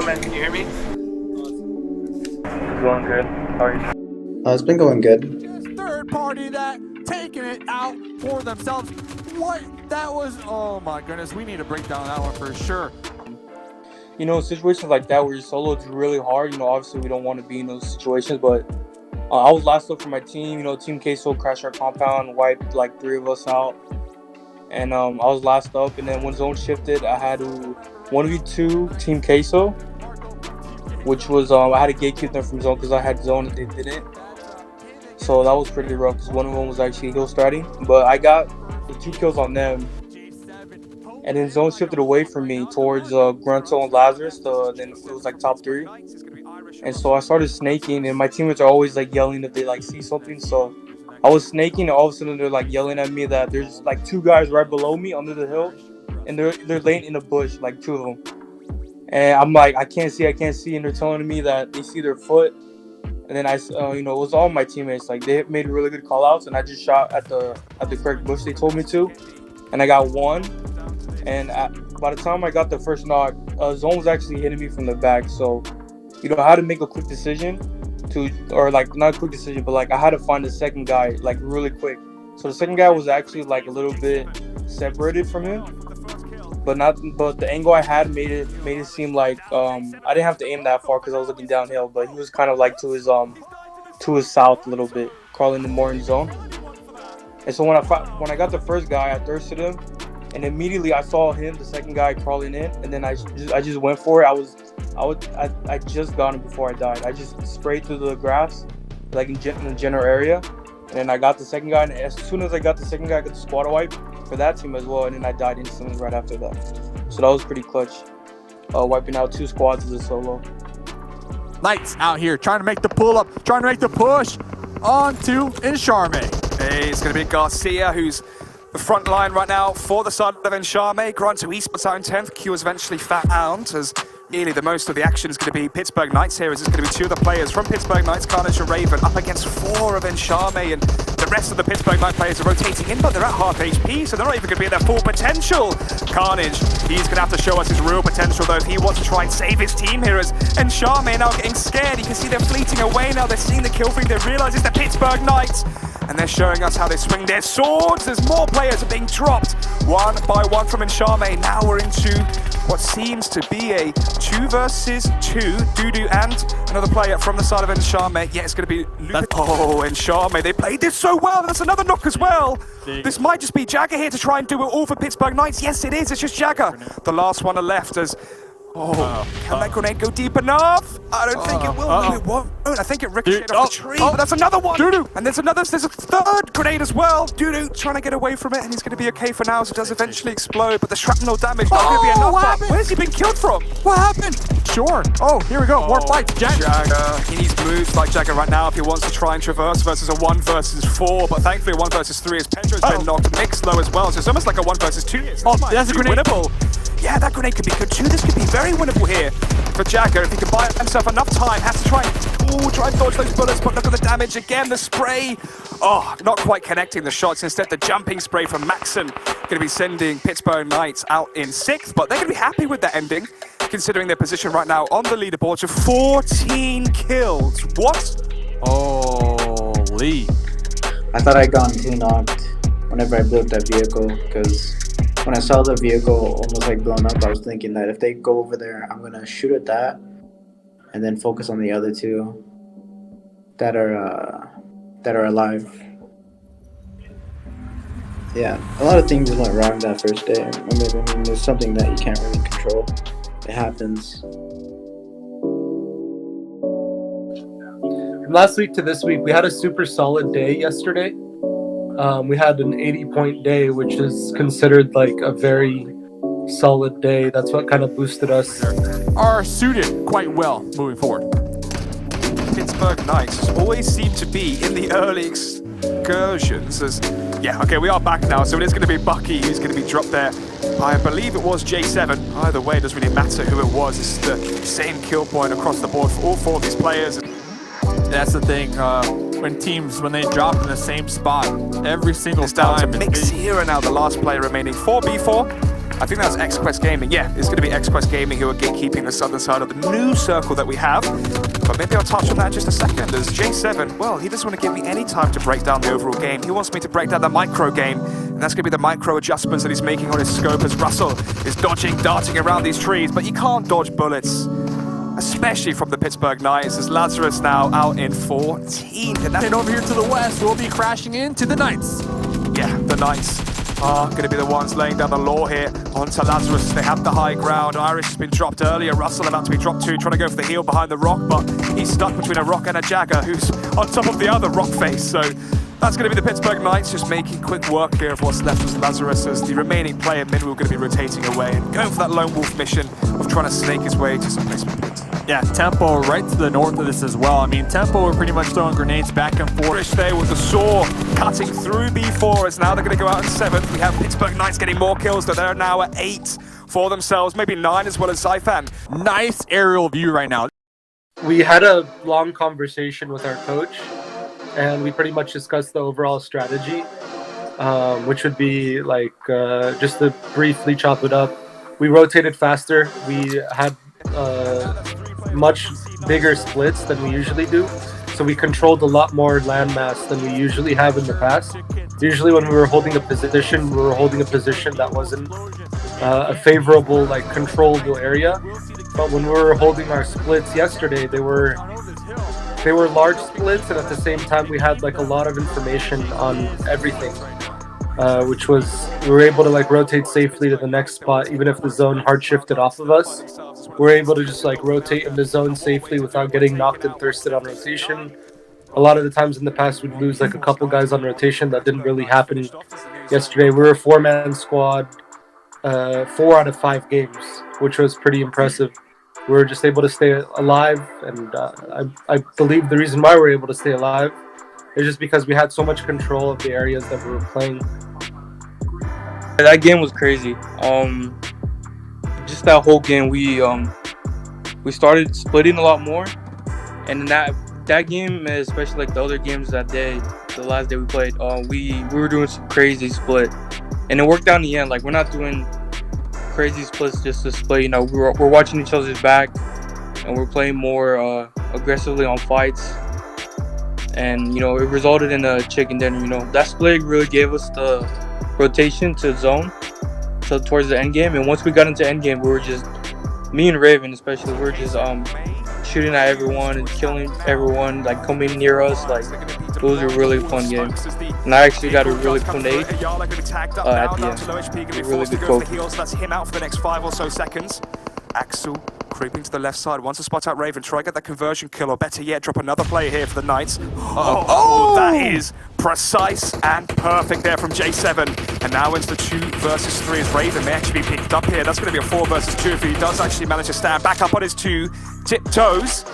man, can you hear me? It's going good. How are you? It's been going good. Third party that taking it out for themselves. What that was, oh my goodness, we need to break down that one for sure. You know, situations like that where you're solo, it's really hard. You know, obviously we don't want to be in those situations, but I was last up for my team. You know, Team Queso crashed our compound, wiped like 3 of us out. And I was last up, and then when zone shifted, I had to 1v2 Team Queso, which was, I had to gatekeep them from zone because I had zone and they didn't. So that was pretty rough because one of them was actually hill starting. But I got the 2 kills on them. And then zone shifted away from me towards Grunto and Lazarus. Then it was like top 3. And so I started snaking, and my teammates are always like yelling if they like see something. So I was snaking, and all of a sudden they're like yelling at me that there's like 2 guys right below me under the hill, and they're laying in a bush, like 2 of them. And I'm like, I can't see, and they're telling me that they see their foot. And then you know, it was all my teammates. Like they made really good call outs, and I just shot at the correct bush they told me to, and I got 1. And by the time I got the first knock, zone was actually hitting me from the back. So, you know, I had to make a quick decision like not a quick decision, but like I had to find the second guy like really quick. So the second guy was actually like a little bit separated from him, but the angle I had made it seem like I didn't have to aim that far because I was looking downhill, but he was kind of like to his south a little bit, crawling more in zone. And so when I got the first guy, I thirsted him, and immediately I saw him, the second guy, crawling in, and then I just went for it. I just got him before I died. I just sprayed through the grass, like in the general area, and then I got the second guy. And as soon as I got the second guy, I got the squad wipe for that team as well, and then I died instantly right after that. So that was pretty clutch. Wiping out 2 squads as a solo. Lights out here, trying to make the pull up, trying to make the push onto Encharme. Hey, it's going to be Garcia, who's the front line right now for the side of Encharme. Grunto, he splits out in 10th. Q is eventually found, as really the most of the action is going to be Pittsburgh Knights here, as it's going to be 2 of the players from Pittsburgh Knights, Carnage and Raven, up against 4 of Encharme, and the rest of the Pittsburgh Knight players are rotating in, but they're at half HP, so they're not even going to be at their full potential. Carnage, he's going to have to show us his real potential, though, if he wants to try and save his team here, as Encharme now getting scared. You can see them fleeting away now. They're seeing the kill feed. They realize it's the Pittsburgh Knights, and they're showing us how they swing their swords. There's more players are being dropped one by one from Encharme. Now we're into what seems to be a 2 versus 2. Dudu and another player from the side of Encharme. Yeah, it's going to be Oh, Encharme, they played this so well. That's another knock as well. This might just be Jagger here to try and do it all for Pittsburgh Knights. Yes, it is. It's just Jagger. The last one left as... can that grenade go deep enough? I don't think it will. No, it won't. I think it ricocheted off the tree, but that's another one. And there's a third grenade as well. Dudu trying to get away from it, and he's going to be okay for now, as it does eventually explode, but the shrapnel damage not going to be enough. Where's he been killed from? What happened? Sure. Oh, here we go. More fights. Jagger. He needs moves like Jagger right now if he wants to try and traverse versus a 1 versus 4, but thankfully a 1 versus 3 as Pedro's been knocked mixed low as well, so it's almost like a 1 versus 2. That's a grenade. Winnable. Yeah, that grenade could be good too. This could be very winnable here for Jagger if he can buy himself enough time. Has to try and dodge those bullets, but look at the damage again. The spray, not quite connecting the shots. Instead, the jumping spray from Maxon going to be sending Pittsburgh Knights out in 6th, but they're going to be happy with that ending, considering their position right now on the leaderboard of 14 kills. What? Holy. I thought I'd gotten 2 knocked whenever I blew up that vehicle, because when I saw the vehicle almost like blown up, I was thinking that if they go over there, I'm going to shoot at that and then focus on the other 2 that are alive. Yeah, a lot of things went wrong that first day. I mean, there's something that you can't really control. It happens. From last week to this week, we had a super solid day yesterday. We had an 80-point day, which is considered like a very solid day. That's what kind of boosted us. Are suited quite well moving forward. Pittsburgh Knights always seem to be in the early excursions. We are back now, so it is going to be Bucky who's going to be dropped there. I believe it was J7. Either way, it doesn't really matter who it was. It's the same kill point across the board for all 4 of these players. That's the thing. When they drop in the same spot every single it's down time. to Mix here now, the last player remaining for B4. I think that's XQuest Gaming. Yeah, it's going to be XQuest Gaming who are gatekeeping the southern side of the new circle that we have. But maybe I'll touch on that in just a second, as J7, well, he doesn't want to give me any time to break down the overall game. He wants me to break down the micro game, and that's going to be the micro adjustments that he's making on his scope as Russell is dodging, darting around these trees. But you can't dodge bullets, especially from the Pittsburgh Knights, as Lazarus now out in 14. And over here to the west, we'll be crashing into the Knights. Yeah, the Knights are going to be the ones laying down the law here onto Lazarus. They have the high ground. Irish has been dropped earlier. Russell about to be dropped too, trying to go for the heel behind the rock, but he's stuck between a rock and a Jagger, who's on top of the other rock face. So that's going to be the Pittsburgh Knights just making quick work here of what's left of Lazarus, as the remaining player mid will going to be rotating away and going for that lone wolf mission of trying to snake his way to some placement points. Yeah, Tempo right to the north of this as well. I mean, Tempo were pretty much throwing grenades back and forth. Frisch there with the saw cutting through B4, as now they're going to go out in 7th. We have Pittsburgh Knights getting more kills, though they're now at 8 for themselves, maybe 9 as well as Zyfan. Nice aerial view right now. We had a long conversation with our coach, and we pretty much discussed the overall strategy, which would be like, just to briefly chop it up, we rotated faster. We had much bigger splits than we usually do, so we controlled a lot more landmass than we usually have in the past. Usually when we were holding a position, that wasn't a favorable, like, controllable area. But when we were holding our splits yesterday, they were large splits, and at the same time we had like a lot of information on everything, which was, we were able to like rotate safely to the next spot. Even if the zone hard shifted off of us, we're able to just like rotate in the zone safely without getting knocked and thirsted on rotation. A lot of the times in the past we'd lose like a couple guys on rotation. That didn't really happen yesterday. We were a 4-man squad, 4 out of 5 games, which was pretty impressive. We were just able to stay alive, and I believe the reason why we're able to stay alive is just because we had so much control of the areas that we were playing. That game was crazy. Just that whole game, we started splitting a lot more, and in that game, especially like the other games that day, the last day we played, we were doing some crazy split, and it worked out in the end. Like, we're not doing crazy splits just to split. You know, we're watching each other's back, and we're playing more aggressively on fights, and you know, it resulted in a chicken dinner. You know, that split really gave us the rotation to zone, so towards the end game. And once we got into end game, we were just, me and Raven especially, we were just shooting at everyone and killing everyone like coming near us. Like, it was a really fun game, and I actually got a really cool nade at the end. A really good focus. That's him out for the next 5 or so seconds. Axel creeping to the left side, wants to spot out Raven, try to get that conversion kill, or better yet, drop another player here for the Knights. Oh, that is precise and perfect there from J7. And now into the 2 versus 3 as Raven may actually be picked up here. That's going to be a 4 versus 2 if he does actually manage to stand back up on his 2 tiptoes.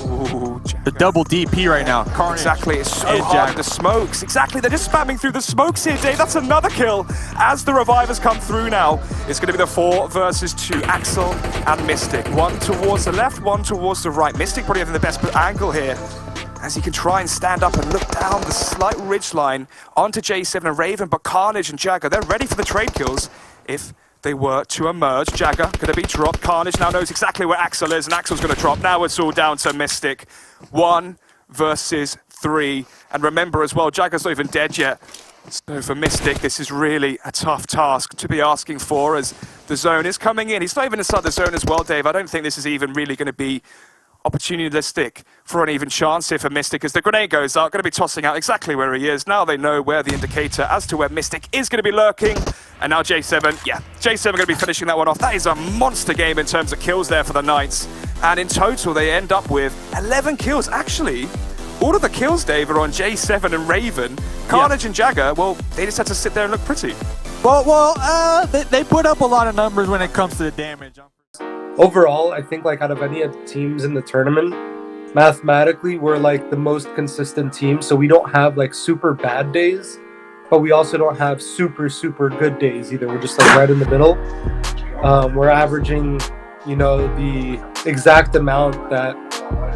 Ooh, the double DP right now. Carnage. Exactly, it's so hard with the smokes. Exactly, they're just spamming through the smokes here, Dave. That's another kill as the revivers come through now. It's going to be the 4 versus 2, Axel and Mystic. 1 towards the left, 1 towards the right. Mystic probably having the best angle here, as he can try and stand up and look down the slight ridge line onto J7 and Raven, but Carnage and Jagger, they're ready for the trade kills if they were to emerge. Jagger going to be dropped. Carnage now knows exactly where Axel is, and Axel's going to drop. Now it's all down to Mystic. 1 versus 3. And remember as well, Jagger's not even dead yet. So for Mystic, this is really a tough task to be asking for, as the zone is coming in. He's not even inside the zone as well, Dave. I don't think this is even really going to be opportunistic for an even chance here for Mystic, as the grenade goes out, going to be tossing out exactly where he is. Now they know where the indicator as to where Mystic is going to be lurking. And now J7, yeah, J7 going to be finishing that one off. That is a monster game in terms of kills there for the Knights. And in total, they end up with 11 kills. Actually, all of the kills, Dave, are on J7 and Raven. Carnage and Jagger, well, they just had to sit there and look pretty. Well, they put up a lot of numbers when it comes to the damage. Overall, I think like out of any of the teams in the tournament, mathematically we're like the most consistent team. So we don't have like super bad days, but we also don't have super good days either. We're just like right in the middle. We're averaging, you know, the exact amount that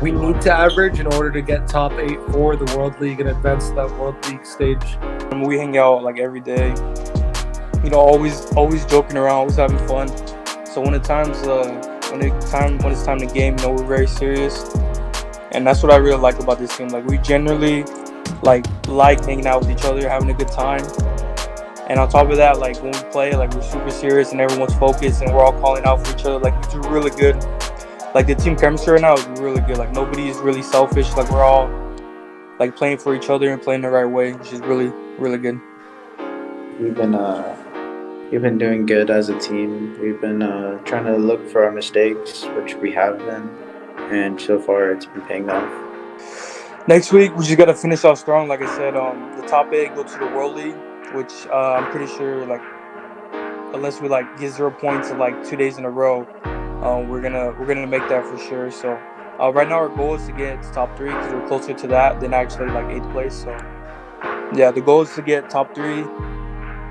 we need to average in order to get top 8 for the World League and advance to that World League stage. We hang out like every day. you know, always joking around, always having fun. So when it's time to game, you know, we're very serious, and that's what I really like about this team. Like we generally like hanging out with each other, having a good time. And on top of that, like when we play, like we're super serious and everyone's focused and we're all calling out for each other. Like we do really good. Like the team chemistry right now is really good. Like nobody is really selfish. Like we're all like playing for each other and playing the right way, which is really, really good. We've been doing good as a team. We've been trying to look for our mistakes, which we have been, and so far it's been paying off. Next week we just gotta finish off strong. Like I said, the top 8 go to the World League, which I'm pretty sure, like, unless we like get 0 points in like 2 days in a row, we're gonna make that for sure. So right now our goal is to get to top 3 because we're closer to that than actually like 8th place. So yeah, the goal is to get top 3.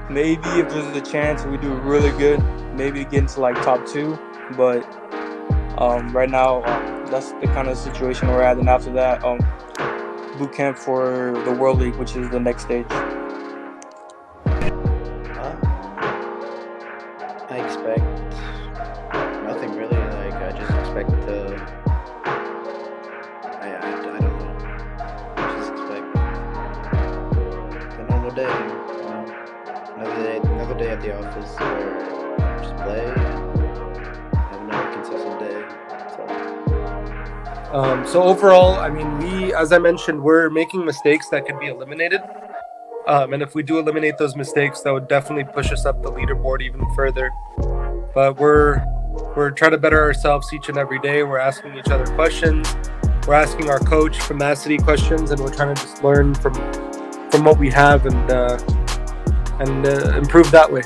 Maybe if there's a chance we do really good, maybe get into like top 2. But right now that's the kind of situation we're at. And after that, boot camp for the World League, which is the next stage. I expect nothing really. Like I just expect I don't know. I just expect a normal day. You know? Another day at the office where just play and have another consistent day. So overall, I mean, as I mentioned, we're making mistakes that could be eliminated. And if we do eliminate those mistakes, that would definitely push us up the leaderboard even further. But we're trying to better ourselves each and every day. We're asking each other questions. We're asking our coach Famacity questions, and we're trying to just learn from what we have and improve that way.